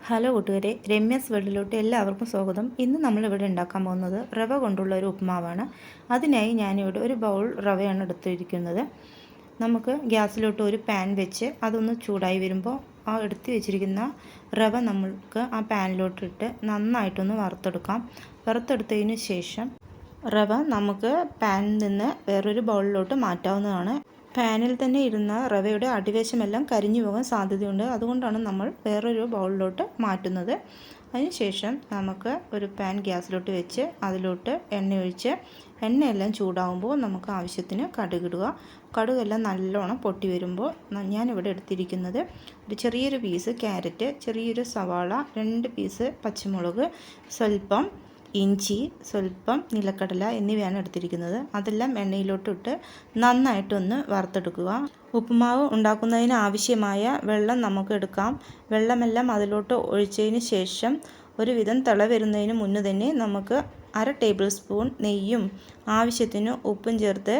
Hello കൂട്ടുകാരെ, രമ്യാസ് വേൾഡിലോട്ട് എല്ലാവർക്കും സ്വാഗതം. ഇന്ന് നമ്മളിവിടെ ഉണ്ടാക്കാൻ പോകുന്നത് റവ കൊണ്ടുള്ള ഒരു ഉപ്പുമാവാണ്. അതിനായി ഞാനിവിടെ ഒരു ബൗൾ റവയാണ് എടുത്തിരിക്കുന്നത്. നമുക്ക് ഗ്യാസിലോട്ട് ഒരു പാൻ വെച്ച് അതൊന്ന് ചൂടായി വരുമ്പോൾ ആ എടുത്ത് വെച്ചിരിക്കുന്ന റവ നമുക്ക് ആ പാനിലോട്ടിട്ട് നന്നായിട്ടൊന്ന് വറുത്തെടുക്കാം. വറുത്തെടുത്തതിന് ശേഷം റവ നമുക്ക് പാനിൽ നിന്ന് വേറൊരു ബൗളിലോട്ട് മാറ്റാവുന്നതാണ്. പാനിൽ തന്നെ ഇരുന്ന റവയുടെ അടിവശമെല്ലാം കരിഞ്ഞു പോകാൻ സാധ്യതയുണ്ട്. അതുകൊണ്ടാണ് നമ്മൾ വേറൊരു ബൗളിലോട്ട് മാറ്റുന്നത്. അതിനുശേഷം നമുക്ക് ഒരു പാൻ ഗ്യാസിലോട്ട് വെച്ച് അതിലോട്ട് എണ്ണ ഒഴിച്ച് എണ്ണയെല്ലാം ചൂടാകുമ്പോൾ നമുക്ക് ആവശ്യത്തിന് കടുകിടുക. കടുകെല്ലാം നല്ലോണം പൊട്ടി വരുമ്പോൾ ഞാനിവിടെ എടുത്തിരിക്കുന്നത് ഒരു ചെറിയൊരു പീസ് ക്യാരറ്റ്, ചെറിയൊരു സവാള, 2 പീസ് പച്ചമുളക്, സ്വല്പം ഇഞ്ചി, സ്വല്പം നിലക്കടല എന്നിവയാണ് എടുത്തിരിക്കുന്നത്. അതെല്ലാം എണ്ണയിലോട്ടിട്ട് നന്നായിട്ടൊന്ന് വറുത്തെടുക്കുക. ഉപ്പുമാവ് ഉണ്ടാക്കുന്നതിന് ആവശ്യമായ വെള്ളം നമുക്ക് എടുക്കാം. വെള്ളമെല്ലാം അതിലോട്ട് ഒഴിച്ചതിന് ശേഷം ഒരുവിധം തിള വരുന്നതിന് മുന്നേ തന്നെ നമുക്ക് 1/2 ടേബിൾ സ്പൂൺ നെയ്യും ആവശ്യത്തിന് ഉപ്പും ചേർത്ത്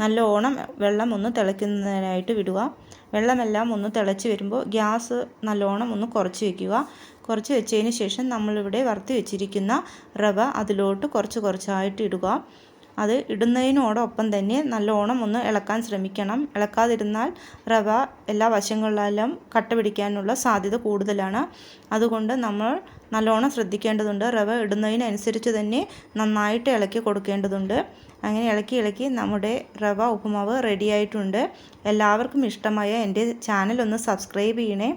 നല്ലോണം വെള്ളം ഒന്ന് തിളയ്ക്കുന്നതിനായിട്ട് വിടുക. വെള്ളമെല്ലാം ഒന്ന് തിളച്ച് വരുമ്പോൾ ഗ്യാസ് നല്ലോണം ഒന്ന് കുറച്ച് വയ്ക്കുക. കുറച്ച് വെച്ചതിന് ശേഷം നമ്മളിവിടെ വറുത്ത് വെച്ചിരിക്കുന്ന റവ അതിലോട്ട് കുറച്ചായിട്ട് ഇടുക. അത് ഇടുന്നതിനോടൊപ്പം തന്നെ നല്ലോണം ഒന്ന് ഇളക്കാൻ ശ്രമിക്കണം. ഇളക്കാതിരുന്നാൽ റവ എല്ലാ വശങ്ങളിലും കട്ട പിടിക്കാനുള്ള സാധ്യത കൂടുതലാണ്. അതുകൊണ്ട് നമ്മൾ നല്ലോണം ശ്രദ്ധിക്കേണ്ടതുണ്ട്. റവ ഇടുന്നതിനനുസരിച്ച് തന്നെ നന്നായിട്ട് ഇളക്കി കൊടുക്കേണ്ടതുണ്ട്. അങ്ങനെ ഇളക്കി നമ്മുടെ റവ ഉപ്പുമാവ് റെഡിയായിട്ടുണ്ട്. എല്ലാവർക്കും ഇഷ്ടമായ എൻ്റെ ചാനൽ ഒന്ന് സബ്സ്ക്രൈബ് ചെയ്യണേ.